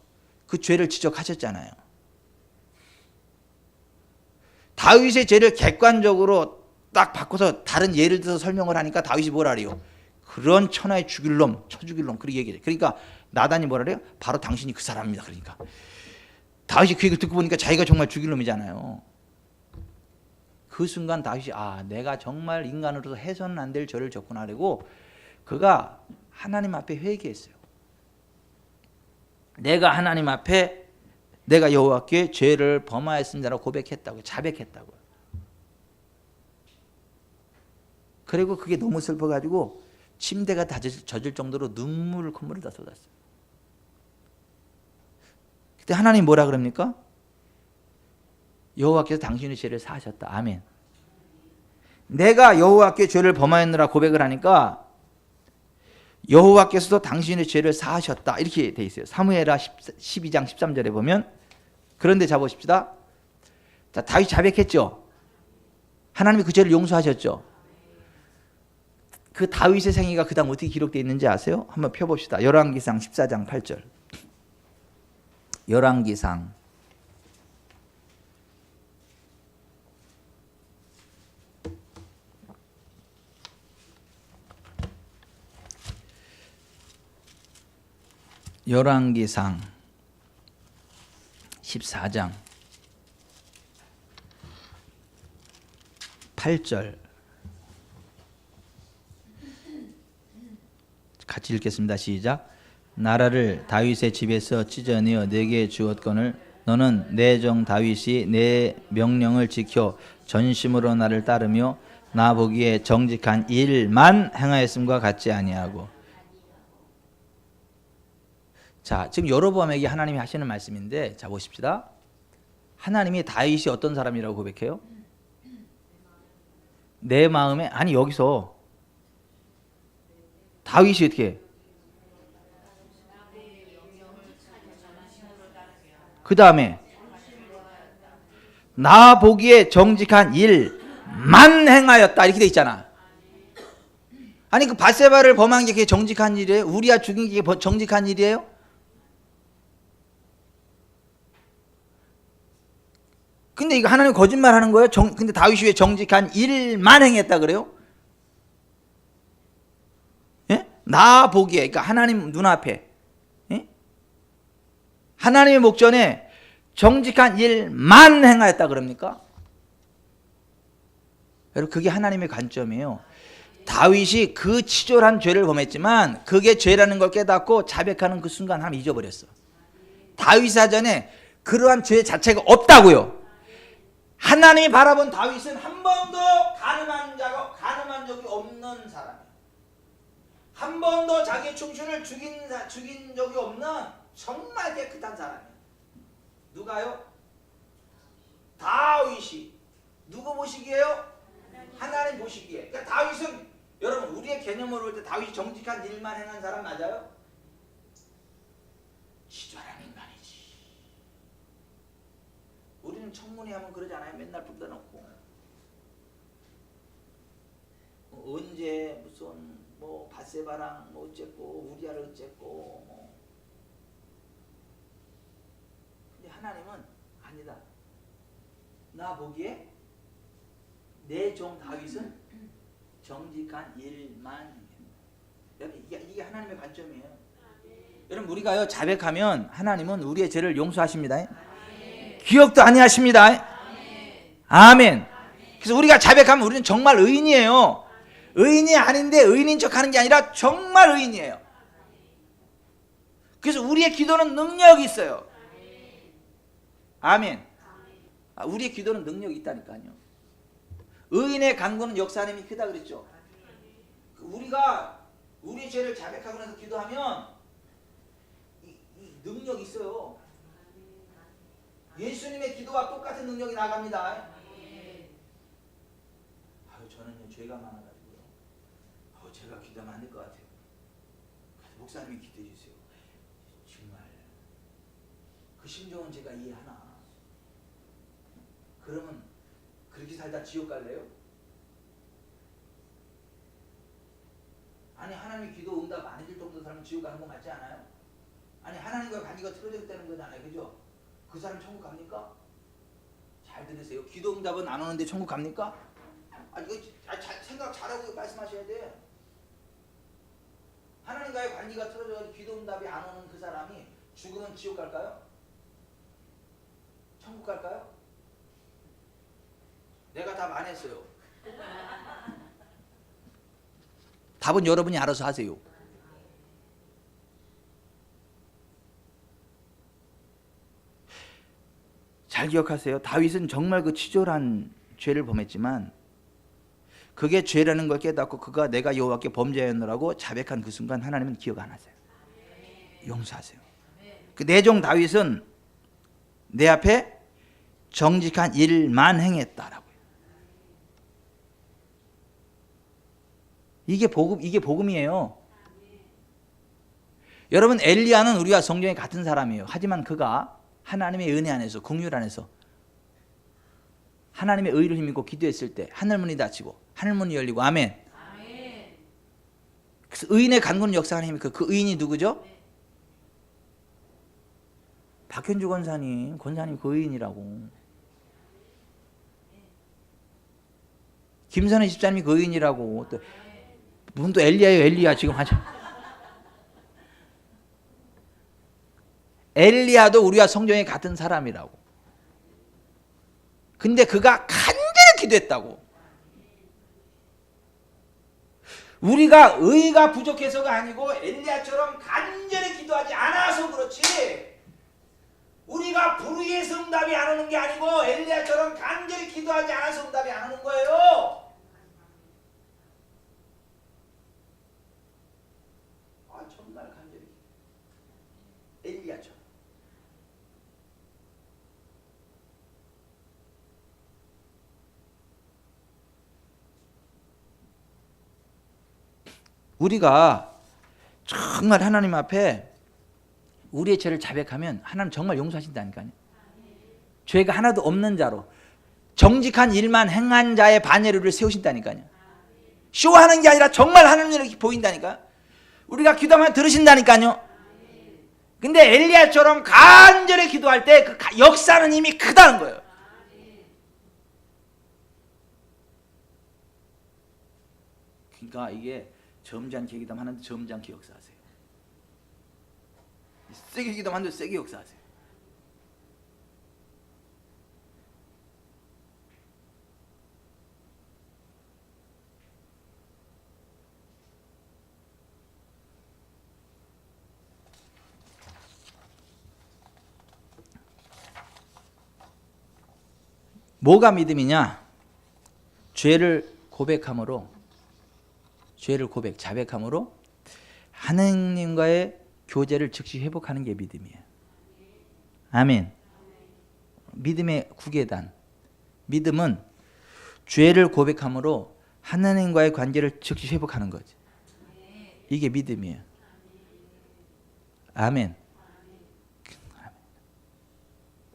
그 죄를 지적하셨잖아요. 다윗의 죄를 객관적으로 딱 바꿔서 다른 예를 들어서 설명을 하니까 다윗이 뭐라 그래요? 그런 천하의 죽일 놈, 쳐 죽일 놈, 그렇게 얘기해요. 그러니까 나단이 뭐라 그래요? 바로 당신이 그 사람입니다. 그러니까 다윗이 그 얘기를 듣고 보니까 자기가 정말 죽일 놈이잖아요. 그 순간 다윗이 내가 정말 인간으로서 해서는 안 될 죄를 졌구나 하고 그가 하나님 앞에 회개했어요. 내가 하나님 앞에 내가 여호와께 죄를 범하였습니다라고 고백했다고, 자백했다고요. 그리고 그게 너무 슬퍼가지고 침대가 다 젖을 정도로 콧물을 다 쏟았어요. 그때 하나님 뭐라 그럽니까? 여호와께서 당신의 죄를 사하셨다. 아멘. 내가 여호와께 죄를 범하였느라 고백을 하니까 여호와께서도 당신의 죄를 사하셨다. 이렇게 돼 있어요. 사무엘하 12장 13절에 보면. 그런데 자 보십시다. 자, 다윗이 자백했죠. 하나님이 그 죄를 용서하셨죠. 그 다윗의 생애가 그 다음 어떻게 기록되어 있는지 아세요? 한번 펴봅시다. 열왕기상 14장 8절. 열왕기상 14장 8절 같이 읽겠습니다. 시작. 나라를 다윗의 집에서 찢어내어 내게 주었거늘 너는 내 종 다윗이 내 명령을 지켜 전심으로 나를 따르며 나 보기에 정직한 일만 행하였음과 같지 아니하고. 자, 지금 여로보암에게 하나님이 하시는 말씀인데, 자 보십시다. 하나님이 다윗이 어떤 사람이라고 고백해요? 내 마음에, 아니 여기서 다윗이 어떻게 해? 그 다음에 나 보기에 정직한 일만 행하였다 이렇게 돼 있잖아. 아니 그 밧세바를 범한 게 그게 정직한 일이에요? 우리아 죽인 게 정직한 일이에요? 근데 이거 하나님 거짓말하는 거예요? 근데 다윗이 왜 정직한 일만 행했다 그래요? 예? 나 보기에, 그러니까 하나님 눈앞에, 예? 하나님의 목전에 정직한 일만 행하였다 그럽니까? 여러분 그게 하나님의 관점이에요. 다윗이 그 치졸한 죄를 범했지만 그게 죄라는 걸 깨닫고 자백하는 그 순간 하나님 잊어버렸어. 다윗 사전에 그러한 죄 자체가 없다고요. 하나님이 바라본 다윗은 한 번도 가늠한 적이 없는 없는 사람이에요. 한 번도 자기 충신을 죽인 적이 없는 정말 깨끗한 사람이에요. 누가요? 다윗이. 누구 보시기에요? 하나님 보시기에. 그러니까 다윗은 여러분 우리의 개념으로 볼 때 다윗이 정직한 일만 행한 사람 맞아요? 치졸한 인간이지. 우리는 청문회 하면 그러지 않아요? 맨날 불러놓고 언제 무슨 뭐 바세바랑 뭐 어쨌고 우리아를 어쨌고 뭐. 근데 하나님은 아니다. 나 보기에 내 종 다윗은 정직한 일만. 여러분 이게 하나님의 관점이에요. 여러분 우리가요 자백하면 하나님은 우리의 죄를 용서하십니다. 기억도 아니하십니다. 아멘. 그래서 우리가 자백하면 우리는 정말 의인이에요. 의인이 아닌데 의인인 척하는 게 아니라 정말 의인이에요. 그래서 우리의 기도는 능력이 있어요. 아멘. 우리의 기도는 능력이 있다니까요. 의인의 간구는 역사하는 힘이 크다 그랬죠. 우리가 우리 죄를 자백하고 나서 기도하면 이 능력이 있어요. 예수님의 기도와 똑같은 능력이 나갑니다. 저는요 죄가 많아가지고요. 제가 기도하면 안 될 것 같아요. 목사님이 기도해 주세요. 정말 그 심정은 제가 이해하나. 그러면 그렇게 살다 지옥 갈래요? 아니 하나님의 기도 응답 안 해줄 정도 사람은 지옥 가는 거 맞지 않아요? 아니 하나님과 관계가 틀어졌다는 거잖아요. 그죠? 그 사람 천국 갑니까? 잘 들으세요. 기도 응답은 안 오는데 천국 갑니까? 이거 생각 잘하고 말씀하셔야 돼. 하나님과의 관계가 틀어져서 기도 응답이 안 오는 그 사람이 죽으면 지옥 갈까요? 천국 갈까요? 내가 답 안 했어요. 답은 여러분이 알아서 하세요. 잘 기억하세요. 다윗은 정말 그 치졸한 죄를 범했지만 그게 죄라는 걸 깨닫고 그가 내가 여호와께 범죄하였노라고 자백한 그 순간 하나님은 기억 안 하세요. 용서하세요. 그 내종 다윗은 내 앞에 정직한 일만 행했다라고요. 이게 복음이에요. 여러분 엘리야는 우리와 성경에 같은 사람이에요. 하지만 그가 하나님의 은혜 안에서 긍휼 안에서 하나님의 의를 힘입고 기도했을 때 하늘문이 닫히고 하늘문이 열리고 아멘. 그래서 의인의 간구는 역사하는 힘이 그 의인이 누구죠? 박현주 권사님 그 의인이라고. 김선혜 집사님이 그 의인이라고. 또 무슨 또 엘리야예요. 엘리야 지금 하죠. 엘리야도 우리와 성경에 같은 사람이라고. 근데 그가 간절히 기도했다고. 우리가 의가 부족해서가 아니고 엘리야처럼 간절히 기도하지 않아서 그렇지. 우리가 불의해서 응답이 안 오는 게 아니고 엘리야처럼 간절히 기도하지 않아서 응답이 안 오는 거예요. 정말 간절히 엘리야처럼. 우리가 정말 하나님 앞에 우리의 죄를 자백하면 하나님 정말 용서하신다니까요. 죄가 하나도 없는 자로 정직한 일만 행한 자의 반열을 세우신다니까요. 쇼하는 게 아니라 정말 하나님이 이렇게 보인다니까요. 우리가 기도하면 들으신다니까요. 근데 엘리야처럼 간절히 기도할 때 그 역사는 힘이 크다는 거예요. 그러니까 이게 점잖게 기도하는데 점잖게 역사하세요. 세게 기도하는데 세게 역사하세요. 뭐가 믿음이냐? 죄를 고백함으로 죄를 고백, 자백함으로 하느님과의 교제를 즉시 회복하는 게 믿음이에요. 아멘. 믿음의 구계단. 믿음은 죄를 고백함으로 하나님과의 관계를 즉시 회복하는 거지. 이게 믿음이에요. 아멘.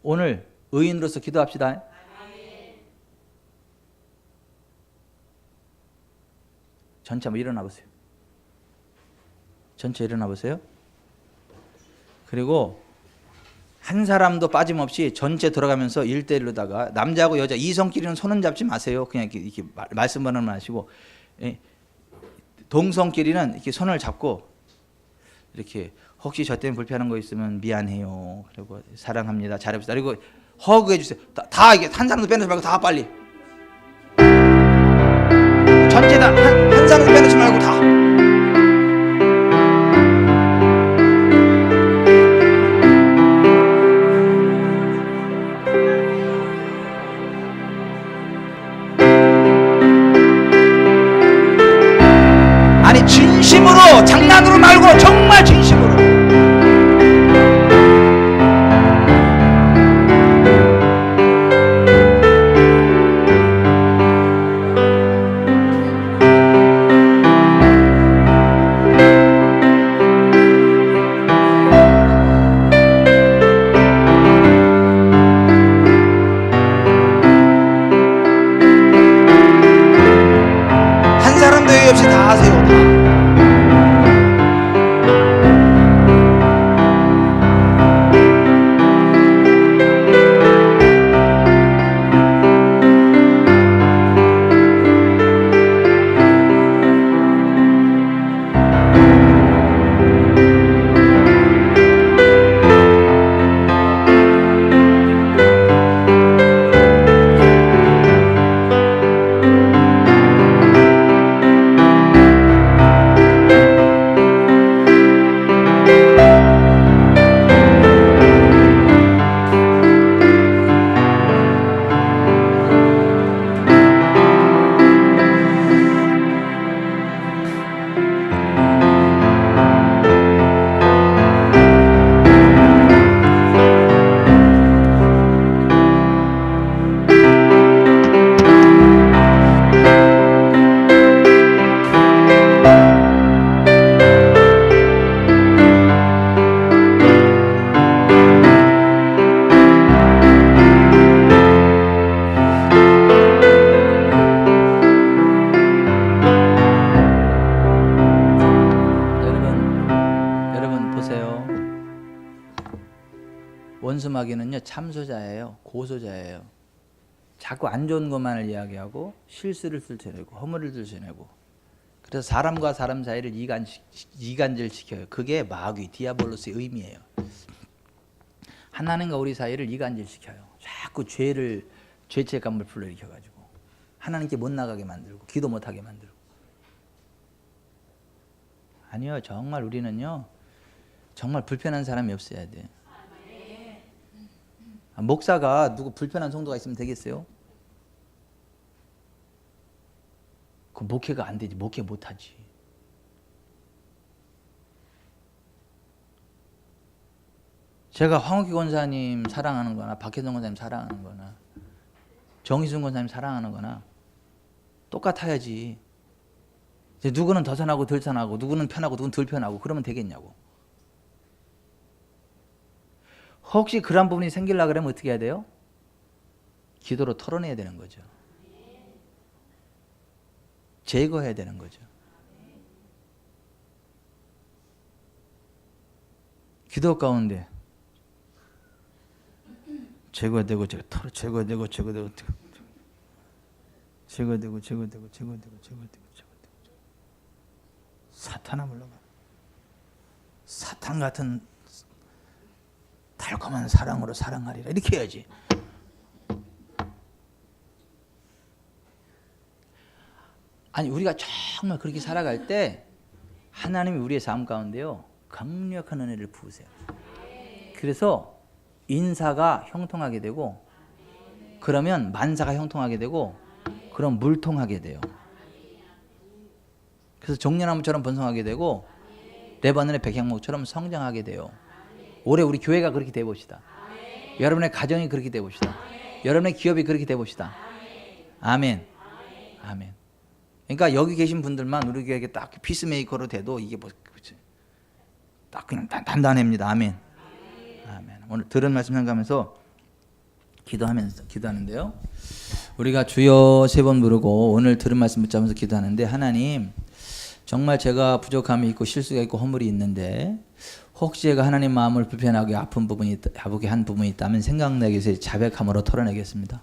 오늘 의인으로서 기도합시다. 전체 한번 일어나 보세요. 전체 일어나 보세요. 그리고 한 사람도 빠짐없이 전체 돌아가면서 1대1로다가 남자하고 여자 이성끼리는 손은 잡지 마세요. 그냥 이렇게 말씀만 하시고, 동성끼리는 이렇게 손을 잡고 이렇게 혹시 저 때문에 불편한 거 있으면 미안해요. 그리고 사랑합니다. 잘해봅시다. 그리고 허그해 주세요. 다 이게 한 사람도 빼놓지 말고 다 빨리. 전체 다 한 사람도 빼놓지 말고 다. 아니 진심으로, 장난으로 말고 정말 진심으로. 한 사람도 예의 없이 다 하세요. 다. 원수마귀는요 참소자예요. 고소자예요. 자꾸 안 좋은 것만을 이야기하고 실수를 들춰내고 허물을 들춰내고, 그래서 사람과 사람 사이를 이간질시켜요. 그게 마귀 디아볼로스의 의미예요. 하나님과 우리 사이를 이간질시켜요. 자꾸 죄책감을 불러일으켜가지고 하나님께 못 나가게 만들고 기도 못하게 만들고. 아니요, 정말 우리는요 정말 불편한 사람이 없어야 돼요. 목사가 누구 불편한 성도가 있으면 되겠어요? 그 목회가 안 되지. 목회 못하지. 제가 황옥희 권사님 사랑하는 거나 박혜성 권사님 사랑하는 거나 정희순 권사님 사랑하는 거나 똑같아야지. 이제 누구는 더 선하고 덜 선하고, 누구는 편하고 누구는 덜 편하고 그러면 되겠냐고. 혹시 그런 부분이 생기려고 그러면 어떻게 해야 돼요? 기도로 털어내야 되는 거죠. 제거해야 되는 거죠. 기도 가운데 제거되고 제거되고 사탄아 물러가. 사탄 같은 달콤한 사랑으로 사랑하리라. 이렇게 해야지. 아니 우리가 정말 그렇게 살아갈 때 하나님이 우리의 삶 가운데요 강력한 은혜를 부으세요. 그래서 인사가 형통하게 되고, 그러면 만사가 형통하게 되고, 그럼 물통하게 돼요. 그래서 종려나무처럼 번성하게 되고 레바논의 백향목처럼 성장하게 돼요. 올해 우리 교회가 그렇게 돼 봅시다. 여러분의 가정이 그렇게 돼 봅시다. 여러분의 기업이 그렇게 돼 봅시다. 아멘. 아멘. 그러니까 여기 계신 분들만 우리에게 딱 피스메이커로 돼도 이게 뭐 딱 그냥 단단합니다. 아멘. 아멘. 오늘 들은 말씀 생각하면서 기도하는데요. 우리가 주여 3번 부르고 오늘 들은 말씀 붙잡으면서 기도하는데, 하나님, 정말 제가 부족함이 있고 실수가 있고 허물이 있는데 혹시 제가 하나님 마음을 불편하게 아프게 한 부분이 있다면 생각나게 해서 자백함으로 털어내겠습니다.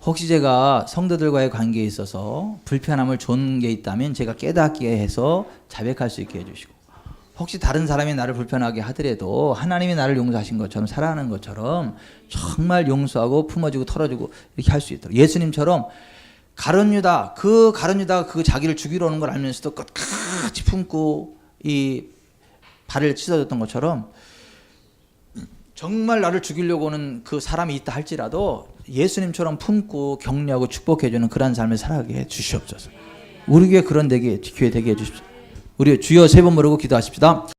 혹시 제가 성도들과의 관계에 있어서 불편함을 준 게 있다면 제가 깨닫게 해서 자백할 수 있게 해주시고, 혹시 다른 사람이 나를 불편하게 하더라도 하나님이 나를 용서하신 것처럼 사랑하는 것처럼 정말 용서하고 품어주고 털어주고 이렇게 할 수 있도록, 예수님처럼 가룟유다가 그 자기를 죽이러 오는 걸 알면서도 끝까지 품고 이 발을 찢어졌던 것처럼 정말 나를 죽이려고 오는 그 사람이 있다 할지라도 예수님처럼 품고 격려하고 축복해주는 그러한 삶을 살아가게 해 주시옵소서. 우리 교회 그런 기회 되게 해주십시오. 우리 주여 3번 부르고 기도하십시다.